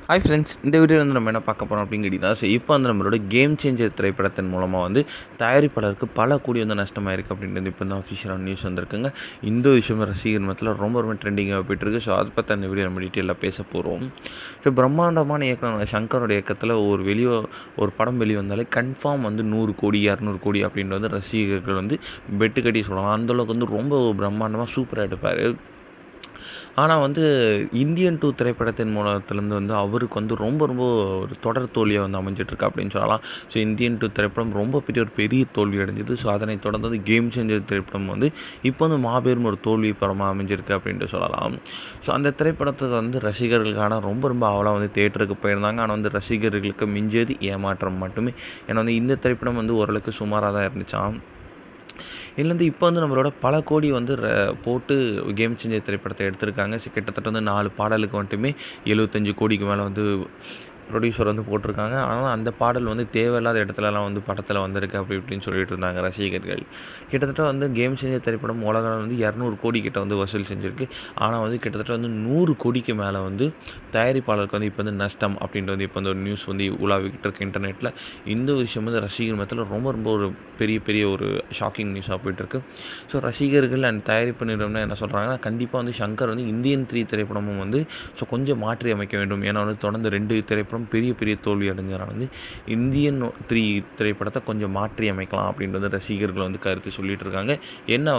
Hi friends, இந்த வீடியோவில் வந்து நம்ம என்ன பார்க்க போகிறோம் அப்படின்னு கேட்டிங்கன்னா, இப்போ வந்து நம்மளோட கேம் சேஞ்சர் திரைப்படத்தின் மூலமாக வந்து தயாரிப்பாளருக்கு பல கோடி வந்து நஷ்டமாயிருக்கு அப்படின்றது இப்போ தான் அஃபிஷியலான நியூஸ் வந்திருக்குங்க. இந்த விஷயம் ரசிகர் மத்தியில் ரொம்ப ட்ரெண்டிங்காக போயிட்டுருக்கு. ஸோ அதை பற்றி அந்த வீடியோ நம்ம டீட்டெயிலாக பேச போகிறோம். ஸோ பிரம்மாண்டமான இயக்குனர் சங்கரோட இயக்கத்தில் ஒரு படம் வெளிவந்தாலே கன்ஃபார்ம் வந்து 100 கோடி 200 கோடி அப்படின்றது வந்து ரசிகர்கள் வந்து பெட்டு கட்டி சொல்லலாம். அந்தளவுக்கு வந்து ரொம்ப பிரம்மாண்டமாக சூப்பராக எடுப்பார். ஆனால் வந்து இந்தியன் 2 திரைப்படத்தின் மூலத்திலேருந்து வந்து அவருக்கு வந்து ரொம்ப ஒரு தொடர் தோல்வியாக வந்து அமைஞ்சிட்ருக்கு அப்படின்னு சொல்லலாம். ஸோ இந்தியன் 2 திரைப்படம் ரொம்ப பெரிய தோல்வி அடைஞ்சது. ஸோ அதனைத் தொடர்ந்து வந்து கேம் சேஞ்சர் திரைப்படம் வந்து இப்போ வந்து மாபெரும் ஒரு தோல்வி படமாக அமைஞ்சிருக்கு அப்படின்ட்டு சொல்லலாம். ஸோ அந்த திரைப்படத்துக்கு வந்து ரசிகர்களுக்கான ரொம்ப ஆவலாக வந்து தேட்டருக்கு போயிருந்தாங்க. ஆனால் வந்து ரசிகர்களுக்கு மிஞ்சியது ஏமாற்றம் மட்டுமே. ஏன்னா வந்து இந்த திரைப்படம் வந்து ஓரளவுக்கு சுமாராக தான் இருந்துச்சாம். இதுலேருந்து இப்போ வந்து நம்மளோட பல கோடி வந்து போட்டு கேம் சேஞ்சர் திரைப்படத்தை எடுத்திருக்காங்க. கிட்டத்தட்ட வந்து 4 பாடலுக்கு மட்டுமே 75 கோடிக்கு மேலே வந்து ப்ரொடியூசர் வந்து போட்டிருக்காங்க. ஆனால் அந்த பாடல் வந்து தேவையில்லாத இடத்துலலாம் வந்து படத்தில் வந்திருக்கு அப்படி இப்படின்னு சொல்லிட்டு இருந்தாங்க ரசிகர்கள். கிட்டத்தட்ட வந்து கேம் சேஞ்சர் திரைப்படம் உலகம் வந்து 200 கோடி கிட்ட வந்து வசூல் செஞ்சுருக்கு. ஆனால் வந்து கிட்டத்தட்ட வந்து 100 கோடிக்கு மேலே வந்து தயாரிப்பாளருக்கு வந்து இப்போ வந்து நஷ்டம் அப்படின்ட்டு வந்து இப்போ வந்து ஒரு நியூஸ் வந்து உலாவிக்கிட்டு இருக்கு இன்டர்நெட்டில். இந்த விஷயம் வந்து ரசிகர் மத்தியில் ரொம்ப ஒரு பெரிய ஒரு ஷாக்கிங் நியூஸாக போயிட்டுருக்கு. ஸோ ரசிகர்கள் அண்ட் தயாரிப்பு நிறுவனம் என்ன சொல்கிறாங்கன்னா, கண்டிப்பாக வந்து சங்கர் வந்து இந்தியன் 3 திரைப்படமும் வந்து கொஞ்சம் மாற்றி அமைக்க வேண்டும். ஏன்னா வந்து தொடர்ந்து 2 திரைப்படம் பெரிய தோல்வி அடைஞ்சதுனால வந்து இந்தியன் 3 திரைப்படத்தை கொஞ்சம் மாற்றி அமைக்கலாம் அப்படின்றது ரசிகர்கள் வந்து கருத்து சொல்லிட்டு இருக்காங்க. என்ன